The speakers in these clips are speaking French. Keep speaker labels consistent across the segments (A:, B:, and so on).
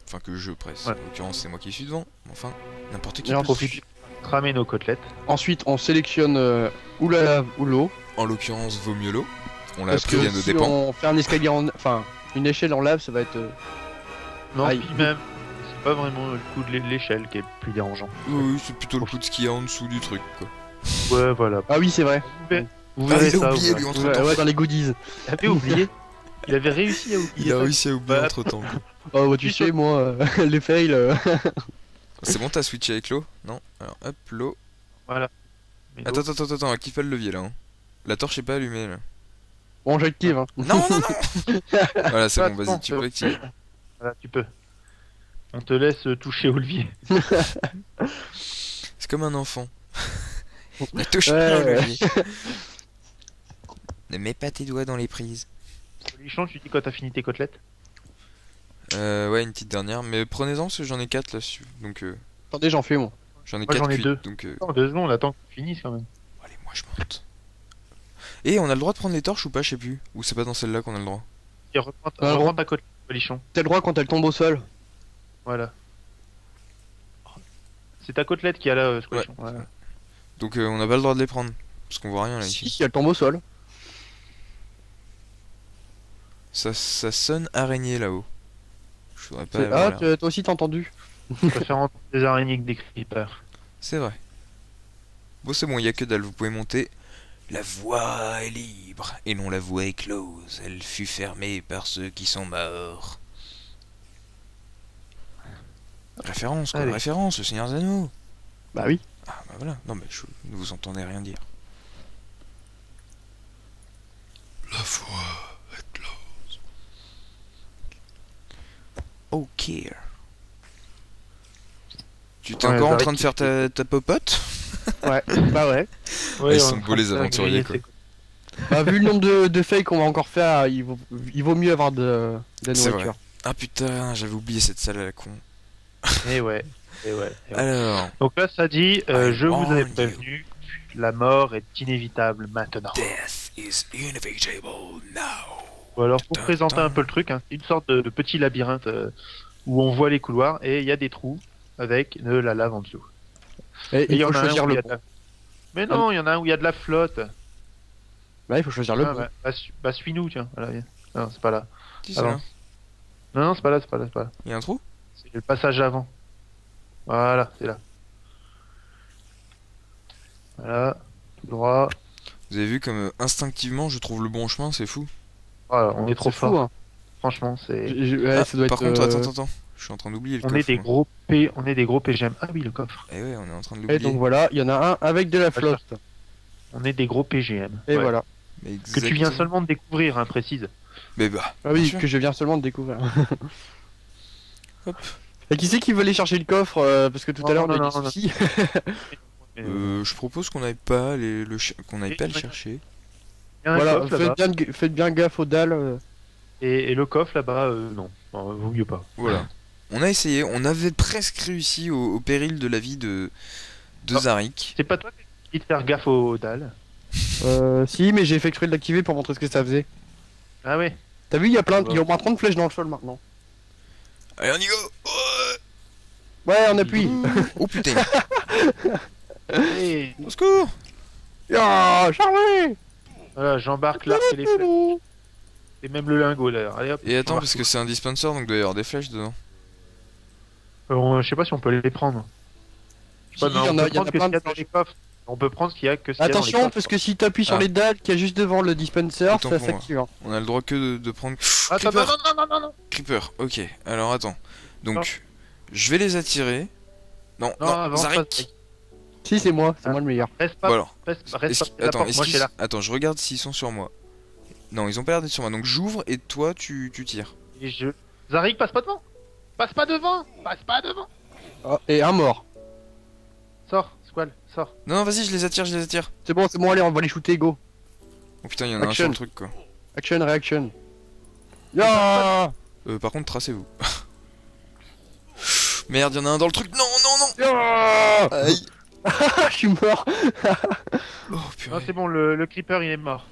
A: Enfin, que je presse.
B: Ouais.
A: En l'occurrence, c'est moi qui suis devant. Enfin, n'importe qui
C: Et on
A: peut
C: profite cramer nos côtelettes.
B: Ensuite, on sélectionne ou la lave ou l'eau.
A: En l'occurrence, vaut mieux l'eau. On l'a
B: Parce
A: appris
B: que
A: à nos
B: si
A: dépens.
B: on fait un escalier en... Enfin, une échelle en lave, ça va être...
C: Non,
B: Aïe.
C: puis même, c'est pas vraiment le coup de l'échelle qui est plus dérangeant.
A: Oui, c'est plutôt le coup de ce qu'il y a en dessous du truc, quoi.
C: Ouais, voilà.
B: Ah oui, c'est vrai.
C: Vous
A: Ah,
C: verrez
A: il a
C: ça.
A: oublié,
C: vous
A: lui,
C: verrez.
A: entre
B: Ouais,
A: temps.
B: ouais, dans les goodies.
C: Il avait oublié. Il avait réussi à oublier.
A: Il a
C: ça.
A: réussi à oublier
C: Bah.
A: entre temps.
B: Oh, bah, tu sais, moi, les fails...
A: C'est bon, t'as switché avec l'eau? Non? Alors, hop, l'eau.
C: Voilà. Mais
A: Attends,
C: l'eau-
A: attends, active pas le levier là. Hein. La torche est pas allumée là.
B: Bon, j'active, hein.
A: Non, non, non. Voilà, c'est bon, vas-y,
C: Attends,
A: tu peux activer.
C: Voilà, tu peux. On te laisse toucher au levier.
A: C'est comme un enfant. Ne touche
B: Ouais,
A: pas au
B: ouais.
A: levier. Ne mets pas tes doigts dans les prises.
C: Lichon, tu dis quand t'as fini tes côtelettes?
A: Ouais, une petite dernière. Mais prenez-en parce que j'en ai 4 là. Donc,
B: Attendez, j'en fais, moi.
A: j'en ai
C: Moi,
A: 4
C: j'en ai
A: cuites.
C: deux.
A: Donc,
C: Non, 2 secondes, attends qu'on finisse quand même.
A: allez, moi je monte. Et on a le droit de prendre les torches ou pas, je sais plus. Ou c'est pas dans celle-là qu'on a le droit.
C: Et reprends
B: Ah,
C: reprends ta côtelette, Lichon.
B: T'as le droit quand elle tombe au sol.
C: Voilà. C'est ta côtelette qui a là, Squalichon. Voilà.
A: Donc, on n'a pas le droit de les prendre. Parce qu'on voit rien là
B: Si,
A: ici.
B: si elle tombe au sol.
A: Ça sonne araignée là-haut. Je voudrais pas.
B: Ah,
A: avoir l'air-
B: toi aussi t'as entendu.
C: Je préfère entendre des araignées que des creepers.
A: C'est vrai. Bon, c'est bon, il y a que dalle, vous pouvez monter. La voie est libre, et non la voie est close. Elle fut fermée par ceux qui sont morts. Référence, quoi,
C: Allez.
A: référence, le Seigneur des Anneaux.
B: Bah oui.
A: Ah, bah voilà, non, mais ne vous entendez rien dire. La voie est close. Ok. Tu t'es
C: Ouais,
A: encore en
C: Zarek
A: train de
C: qui
A: faire ta popote?
B: Ouais, bah ouais.
A: ils
C: on
A: sont
C: est en
A: beaux,
C: train
A: les
C: de faire
A: aventuriers,
C: griller
A: quoi.
B: Bah, vu le nombre de fails qu'on va encore faire, il vaut mieux avoir de la
A: C'est
B: nourriture.
A: Ah putain, j'avais oublié cette salle à la con.
C: Et ouais. Et ouais.
A: Alors,
C: Donc là, ça dit,
A: I
C: je vous avais
A: warn
C: prévenu, la mort est inévitable maintenant.
A: death is inevitable now.
C: Ou alors, pour
A: Dun,
C: présenter
A: dun.
C: un peu le truc, hein, c'est une sorte de petit labyrinthe où on voit les couloirs et il y a des trous avec de la lave en dessous.
B: Et
C: Et il
B: il
C: y en
B: faut
C: a un
B: choisir
C: où il y
B: le
C: a de la... Mais non, il y en a un où il y a de la flotte.
B: Bah, il faut choisir le
C: Ah,
B: bon.
C: bah, suis-nous, tiens. Voilà, viens. Non, c'est pas là.
A: Si, c'est
C: Ah,
A: là.
C: non, non, c'est pas là, c'est pas là, c'est pas là.
A: Il y a un trou?
C: C'est le passage avant. Voilà, c'est là. Voilà, tout droit.
A: Vous avez vu comme instinctivement je trouve le bon chemin, c'est fou.
C: Voilà, on est trop
B: C'est
C: fort.
B: fou, hein.
C: Franchement, c'est.
B: Ouais,
A: Ah,
B: ça doit
A: par
B: être.
A: contre, attends. Je suis en train d'oublier le
C: On
A: coffre.
C: est des
A: moi.
C: gros on est des gros PGM. Ah oui, le coffre.
A: Eh ouais, on est en train de
B: Et
A: l'oublier.
B: donc voilà, il y en a un avec de la flotte.
C: On est des gros PGM.
B: Et
C: Ouais.
B: voilà.
A: Mais
C: Que tu viens
A: exactement.
C: seulement de découvrir, hein, précise.
A: Mais bah.
B: Ah oui,
A: bien sûr.
B: que je viens seulement de découvrir.
A: Hop.
B: Et qui c'est qui veut aller chercher le coffre parce que tout
C: Non,
B: à l'heure on a eu
C: non,
B: des
C: non,
B: soucis.
A: Je propose qu'on aille pas qu'on aille
C: Et-
A: pas le chercher.
C: Il y a un
B: Voilà,
C: coffre là-bas.
B: faites bien gaffe aux dalles.
C: Et le coffre là-bas, non. Non, vaut mieux pas.
A: Voilà. On a essayé, on avait presque réussi au péril de la vie de
C: Ah.
A: Zarik.
C: C'est pas toi qui dis de faire gaffe aux dalles.
B: Si, mais j'ai fait exprès de l'activer pour montrer ce que ça faisait.
C: Ah ouais.
B: T'as vu, il y a plein,
C: Ouais.
B: il y a au moins 30 flèches dans le sol maintenant.
A: Allez, on y go.
B: Ouais, on appuie.
A: Oh putain.
C: Et
A: Au secours.
B: Ah, Charlie.
C: voilà, j'embarque l'arc et les flèches. Et même le lingot là. Allez hop.
A: Et attends,
C: j'embarque
A: parce
C: tout.
A: que c'est un dispenser, donc il doit y avoir des flèches dedans.
C: Je sais pas si on peut les prendre. Je sais pas,
B: Si,
C: non,
B: il y en
C: on
B: a-
C: peut
B: il y en a
C: prendre que ce
B: plein
C: qu'il y a
B: de
C: dans
B: flèches.
C: les coffres. On peut prendre ce qu'il y a que ce qu'il y a dans les
B: Attention,
C: coffres.
B: parce que si t'appuies sur
A: Ah.
B: les dalles qu'il y a juste devant le dispenser,
A: Autant
B: ça
A: pour moi.
B: s'active. Hein.
A: On a le droit que de prendre.
C: Attends,
A: Creeper.
C: non.
A: Creeper, ok. Alors attends. Donc,
C: Non.
A: je vais les attirer. Non,
C: Non,
A: non,
C: avance pas,
A: Zarik.
C: Zarik.
B: Si, c'est moi, c'est
C: Ah.
B: moi le meilleur.
C: Reste pas.
A: Bon alors.
C: Reste pas.
A: Est-ce-
C: C'est la
A: Attends,
C: porte,
A: est-ce
C: moi je suis
A: qu'ils-
C: là.
A: attends, je regarde s'ils sont sur moi. Non, ils ont pas l'air d'être sur moi. Donc j'ouvre et toi tu tires.
C: Et je... Zarik, passe pas devant. Passe pas devant. Passe pas devant.
B: Ah, et un mort.
C: Sors, Squall, sors.
A: Non, vas-y, je les attire.
B: C'est bon, allez, on va les shooter, go.
A: Oh putain, il y en a un
B: Action.
A: sur le truc quoi.
B: Action, reaction. Ya
A: Par contre, tracez-vous. Merde, il y en a un dans le truc. Non.
B: Ya
A: Aïe.
B: Je suis mort.
A: Oh
C: Non,
A: purée.
C: c'est bon, le creeper il est mort.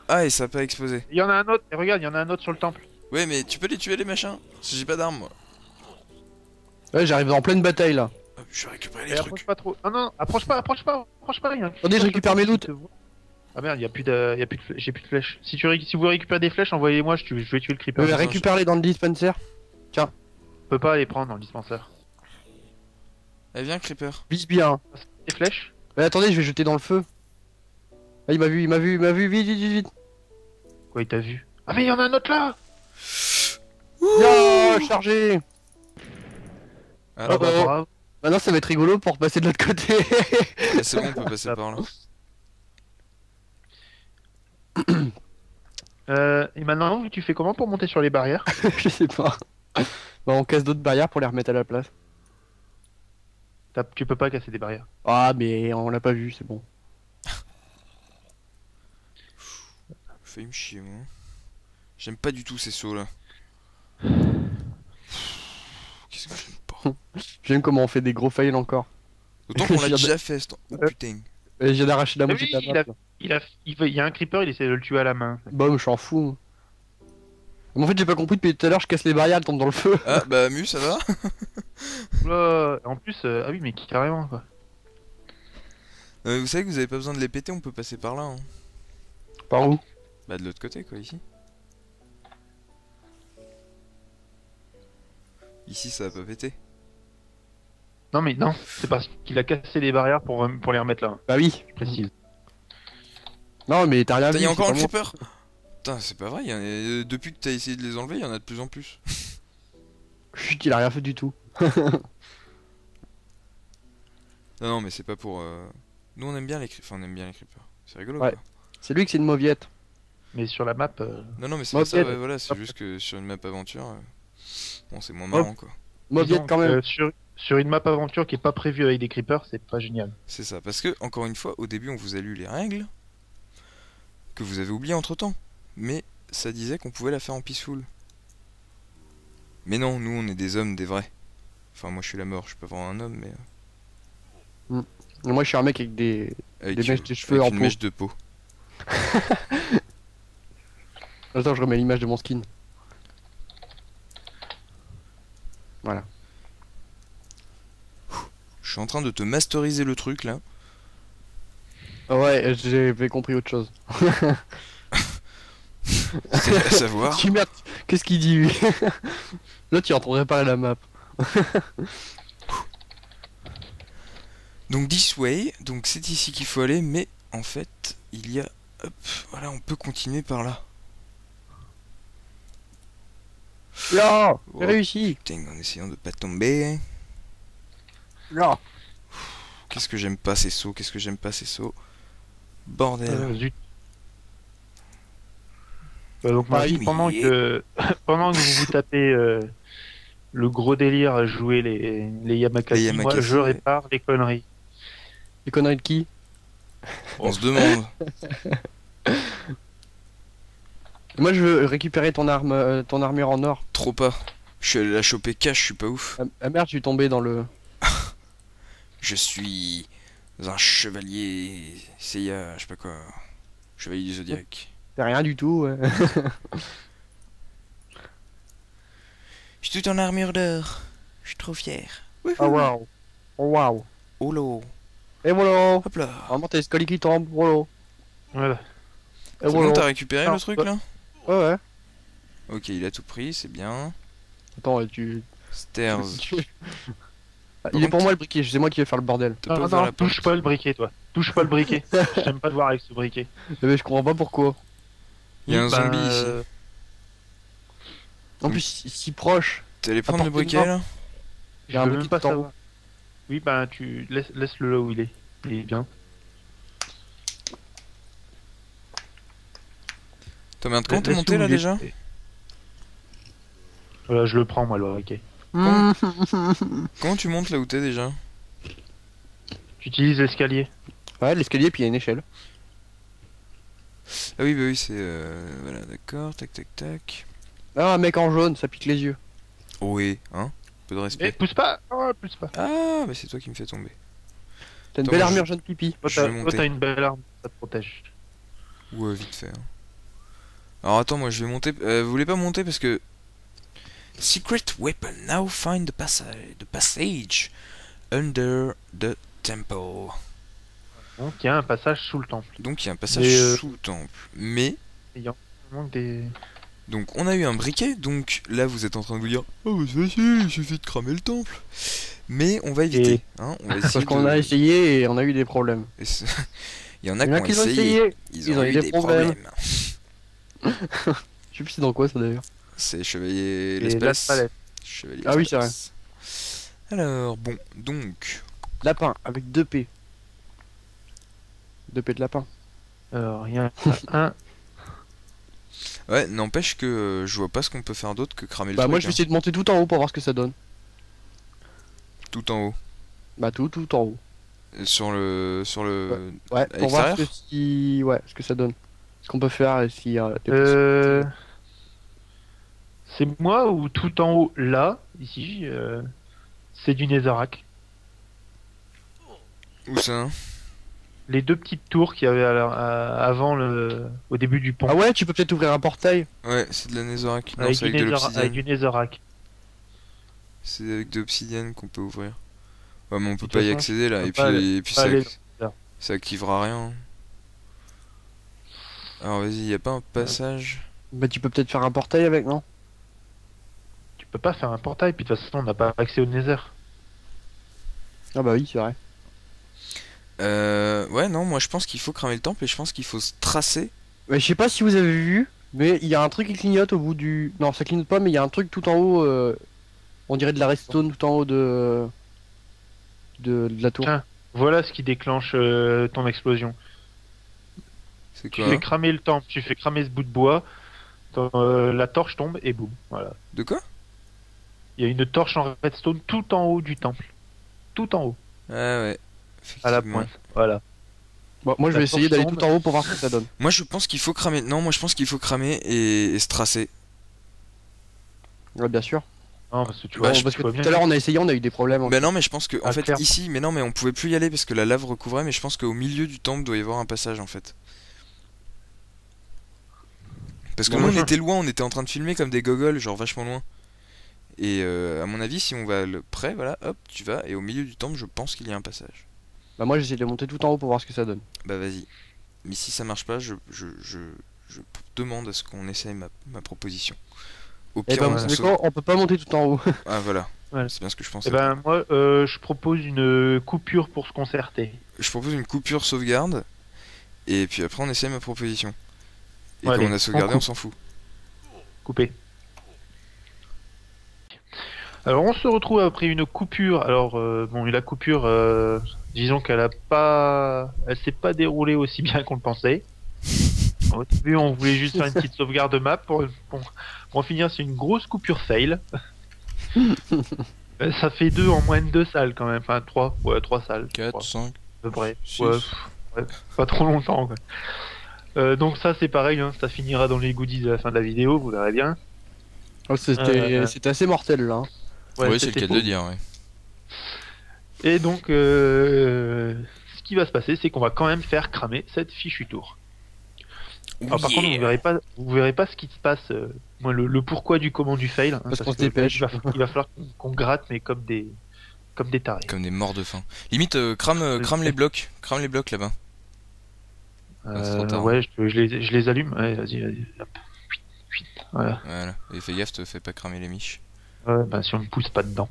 A: Ah, et ça a pas explosé.
C: Il y en a un autre, et regarde, il y en a un autre sur le temple.
A: Ouais, mais tu peux les tuer les machins. Parce que j'ai pas d'armes moi.
B: Ouais, j'arrive en pleine bataille là.
A: Hop, je vais récupérer
C: Et
A: les trucs.
C: approche pas trop. Non, non, approche pas, rien.
B: Attendez, je récupère mes loots.
C: Ah merde, j'ai plus de flèches. Si vous récupérez des flèches, envoyez-moi, je vais tuer le creeper.
B: Récupère-les dans le dispenser.
C: Je peux pas les prendre dans le dispensaire.
A: Allez, viens, Creeper.
B: Vise bien.
C: Des flèches?
B: Mais attendez, je vais jeter dans le feu. Ah, il m'a vu, vite, vite, vite, vite.
C: Quoi, il t'a vu? Ah mais il y en a un autre là!
B: Yo, chargé.
A: Ah,
B: Oh,
C: bah,
B: oh.
C: bravo.
B: Maintenant, ça va être rigolo pour passer de l'autre côté.
A: ah, c'est bon, on peut passer par là.
C: Et maintenant, tu fais comment pour monter sur les barrières?
B: Je sais pas. Bah, on casse d'autres barrières pour les remettre à la place.
C: Tu peux pas casser des barrières.
B: Ah, mais on l'a pas vu, c'est bon.
A: Failli me chier, moi. J'aime pas du tout ces sauts là. Qu'est-ce que j'aime pas.
B: J'aime comment on fait des gros fails encore.
A: Autant qu'on l'a
B: J'ai-
A: déjà fait, ce temps. Oh putain.
B: Et j'ai d'arracher la
C: Ah
B: moitié
C: oui,
B: de la map. Là.
C: il y a un creeper, il essaie de le tuer à la main.
B: Bon, je m'en fous. Mais en fait, j'ai pas compris depuis tout à l'heure, je casse les barrières, elles tombent dans le feu.
A: Ah, bah, Mu, ça va?
C: Oula, en plus, ah oui, mais carrément quoi.
A: Vous savez que vous avez pas besoin de les péter, on peut passer par là. Hein.
B: Par où?
A: Bah, de l'autre côté, quoi, ici. Ici, ça va pas péter.
C: Non, mais non, c'est parce qu'il a cassé les barrières pour les remettre là,
B: Bah oui.
C: je précise.
B: Non, mais t'as rien
A: Putain,
B: vu.
A: y'a
B: c'est
A: encore un
B: pas moi.
A: creeper! Putain, c'est pas vrai, depuis que t'as essayé de les enlever, il y en a de plus en plus.
B: Chut, il a rien fait du tout.
A: Non, non, mais c'est pas pour. Nous, on aime bien les creepers. Enfin, on aime bien les creepers. C'est rigolo,
B: Ouais.
A: quoi.
B: C'est lui que c'est une mauviette.
C: Mais sur la map,
A: Non, non, mais c'est
B: Moi,
A: pas ça,
B: peut-être.
A: ouais, voilà, c'est juste que sur une map aventure, bon, c'est moins marrant, quoi.
B: Mauviette
C: disons
B: quand même.
C: que sur une map aventure qui est pas prévue avec des creepers, c'est pas génial.
A: C'est ça, parce que, encore une fois, au début, on vous a lu les règles, que vous avez oubliées entre temps. Mais ça disait qu'on pouvait la faire en peaceful. Mais non, nous, on est des hommes, des vrais. Enfin, moi, je suis la mort, je suis pas vraiment un homme, mais.
B: Et moi, je suis un mec avec des
A: Avec,
B: mèches de cheveux
A: avec
B: en
A: une
B: peau.
A: mèche de peau.
B: Attends, je remets l'image de mon skin. Voilà.
A: Je suis en train de te masteriser le truc, là.
B: Ah ouais, j'avais compris autre chose.
A: C'est à savoir.
B: Tu merde, qu'est-ce qu'il dit lui? Là, tu es en train de réparer la map.
A: Donc this way, donc c'est ici qu'il faut aller, mais en fait, il y a... Hop, voilà, on peut continuer par là.
B: Là,
A: Oh.
B: j'ai réussi.
A: Putain, en essayant de pas tomber.
B: Là.
A: Qu'est-ce que j'aime pas ces sauts, qu'est-ce que j'aime pas ces sauts. Bordel.
C: Zut. Donc
B: Ah oui,
C: pendant que pendant que vous vous tapez le gros délire à jouer les Yamakasi,
A: Les
C: moi
A: Yamakasi,
C: je
A: ouais.
C: répare les conneries.
B: Les conneries de qui?
A: On se demande.
B: Moi, je veux récupérer ton arme, ton armure en or.
A: Trop pas. Je suis allé la choper cash, je suis pas ouf.
B: Ah merde, je suis tombé dans le...
A: Je suis un chevalier Seiya, je sais pas quoi. Chevalier du Zodiac.
B: C'est rien du tout. Ouais.
A: Je suis tout en armure d'or. Je suis trop fier.
B: Oh waouh. Oh waouh.
A: Oh là.
B: Et voilà.
A: Hop là.
B: Vraiment, t'as l'escalier qui tombe. Voilà.
C: Voilà.
B: Et
A: C'est bon,
B: voilà.
A: t'as récupéré
B: Alors,
A: le truc là?
B: Ouais, ouais.
A: Ok, il a tout pris, c'est bien.
B: Attends, tu...
A: Stairs.
B: Ah, il est pour moi le briquet, c'est moi qui vais faire le bordel.
A: T'as pas
C: Non,
A: ouvert
C: non,
A: la
C: touche
A: porte.
C: pas le briquet toi. Touche pas le briquet. J'aime pas te voir avec ce briquet.
B: Mais je comprends pas pourquoi.
A: Il y a un
C: Bah,
A: zombie ici.
B: En
A: Oui.
B: plus, si proche.
A: T'es allé prendre le
B: apportez-moi.
A: briquet là?
B: Il y a un
C: je veux
B: briquet
C: même pas
B: tout en haut.
C: savoir. Oui, bah tu laisse-le là où il est. Il est bien.
A: T'as combien de temps t'es
C: Laisse-le
A: monté
C: où
A: là
C: il est.
A: déjà?
C: Voilà, je le prends moi le briquet.
A: Comment tu montes là où t'es déjà?
C: Tu utilises l'escalier.
B: Ouais, l'escalier, puis il y a une échelle.
A: Ah oui, bah oui, c'est. Voilà, d'accord, tac tac tac.
B: Ah, un mec en jaune, ça pique les yeux.
A: Oui, hein? Peu de
C: Eh,
A: respect.
C: pousse pas. Oh, pousse pas.
A: Ah, bah c'est toi qui me fais tomber.
B: T'as une
A: Attends,
B: belle
A: moi,
B: armure jaune pipi.
C: Toi,
A: Je vais
C: t'as
A: monter.
C: toi, t'as une belle arme, ça te protège.
A: Ou vite fait. Hein. Alors attends, moi je vais monter. Vous voulez pas monter parce que Secret weapon. Now find the passage under the temple.
C: Donc il y a un passage sous le temple.
A: Donc il y a un passage
C: Mais,
A: sous le temple. Mais
C: Il y a manque des...
A: donc on a eu un briquet. Donc là vous êtes en train de vous dire oh bah c'est facile, il suffit de cramer le temple. Mais on va éviter. Hein, on va essayer
B: Parce qu'on a essayé et on a eu des problèmes.
A: Et il y en a
B: Il y en a
A: qui ont
B: qui ont
A: essayé.
B: essayé.
A: Ils ont eu des problèmes.
B: Je sais plus c'est dans quoi ça d'ailleurs.
A: C'est Chevalier
C: Et
A: l'Espèce.
C: la palette.
A: Chevalier
B: Ah oui, c'est
A: l'Espèce. Alors bon, donc
B: Lapin avec 2 P. 2 P de lapin.
C: Rien. Un.
A: ouais, n'empêche que je vois pas ce qu'on peut faire d'autre que cramer le
B: Bah
A: truc.
B: moi je vais essayer de monter tout en haut pour voir ce que ça donne.
A: Tout en haut.
B: Bah tout en haut.
A: Sur le
B: Ouais,
A: à
B: pour voir
A: l'extérieur
B: ce que ça donne. Ce qu'on peut faire et s'il y a des
C: C'est moi ou tout en haut là, ici, c'est du Netherrack.
A: Où ça?
C: Les deux petites tours qu'il y avait avant au début du pont.
B: Ah ouais, tu peux peut-être ouvrir un portail.
A: Ouais, c'est de la Netherrack. Non,
C: avec,
A: c'est
C: du
A: avec de
C: avec du
A: l'obsidienne.
C: Netherrack.
A: C'est avec de l'obsidienne qu'on peut ouvrir. Ouais, mais on peut
C: De
A: pas
C: toute
A: y
C: façon,
A: accéder là.
C: on
A: Et
C: peut pas
A: puis,
C: pas aller dans le
A: ça activera rien. Alors vas-y, y a pas un passage?
B: Bah tu peux peut-être faire un portail avec, non?
C: Tu peux pas faire un portail, puis de toute façon on n'a pas accès au Nether.
B: Ah bah oui, c'est vrai.
A: Ouais, non, moi je pense qu'il faut cramer le temple et je pense qu'il faut se tracer.
B: Mais je sais pas si vous avez vu, mais il y a un truc qui clignote au bout du... Non, ça clignote pas, mais il y a un truc tout en haut, on dirait de la redstone tout en haut de la tour.
C: Tiens. Voilà ce qui déclenche ton explosion.
A: C'est
C: Tu
A: quoi?
C: fais cramer le temple, tu fais cramer ce bout de bois, la torche tombe et boum, voilà.
A: De quoi?
C: Il y a une torche en redstone tout en haut du temple. Tout en haut,
A: Ah ouais,
C: à la
A: effectivement.
C: pointe. Voilà.
B: Bon, moi je
C: La
B: vais essayer
C: torche
B: d'aller
C: tombe.
B: tout en haut pour voir ce que ça donne.
A: Moi je pense qu'il faut cramer. Non, moi je pense qu'il faut cramer et se tracer.
B: Ouais, bien sûr.
C: Non, parce que tu
A: Bah,
C: vois,
A: je-
B: Parce
C: tu
B: que
C: vois
B: tout à l'heure on a essayé, on a eu des problèmes.
A: Bah non, mais je pense que en
C: Ah,
A: fait
C: clairement.
A: ici, mais non, mais on pouvait plus y aller parce que la lave recouvrait. Mais je pense qu'au milieu du temple doit y avoir un passage en fait. Parce que
C: Bon,
A: nous on
C: machin.
A: était loin, on était en train de filmer comme des gogoles, genre vachement loin. Et à mon avis, si on va près, voilà, hop, tu vas et au milieu du temple, je pense qu'il y a un passage.
B: Bah moi j'essaie de monter tout en haut pour voir ce que ça donne.
A: Bah vas-y. Mais si ça marche pas, je demande à ce qu'on essaye ma proposition. Au
B: Et
A: pire,
B: bah
A: on
B: vous
A: s'en
B: savez
A: sauve.
B: quoi, on peut pas monter tout en haut.
A: Ah voilà.
C: Ouais.
A: C'est bien ce que je pensais.
C: Eh ben moi, je propose une coupure pour se concerter.
A: Je propose une coupure sauvegarde. Et puis après, on essaye ma proposition. Et
C: Ouais,
A: comme
C: allez,
A: on a sauvegardé,
C: on
A: on s'en fout.
C: Couper. Alors on se retrouve après une coupure. Alors bon, la coupure, disons qu'elle elle s'est pas déroulée aussi bien qu'on le pensait. Au début, on voulait juste faire une petite sauvegarde de map pour en finir, c'est une grosse coupure fail. Ça fait 2 en moins de 2 salles quand même, enfin 3, ouais 3 salles.
A: 4,
C: 3,
A: 5.
C: à peu près.
A: six.
C: Ouais, ouais, pas trop longtemps quoi. Donc ça c'est pareil, hein, ça finira dans les goodies de la fin de la vidéo, vous verrez bien.
B: Oh, c'était assez mortel là. Hein.
C: Ouais,
A: Oui, c'est le
C: c'était
A: cas de
C: faux.
A: le dire, ouais.
C: Et donc, ce qui va se passer, c'est qu'on va quand même faire cramer cette fichue tour. Alors, par contre, vous verrez pas ce qui se passe, moi, le pourquoi du comment du fail. Hein,
B: Parce qu'on se
C: que
B: dépêche.
C: il va falloir qu'on gratte, mais comme des tarés.
A: Comme des morts de faim. Limite, crame les blocs. Crame les blocs là-bas. c'est trop tard.
C: Ouais, je les allume. Ouais, vas-y. Hop. Voilà.
A: Voilà. Et fais gaffe, te fais pas cramer les miches.
C: Ouais, bah, si on ne pousse pas dedans.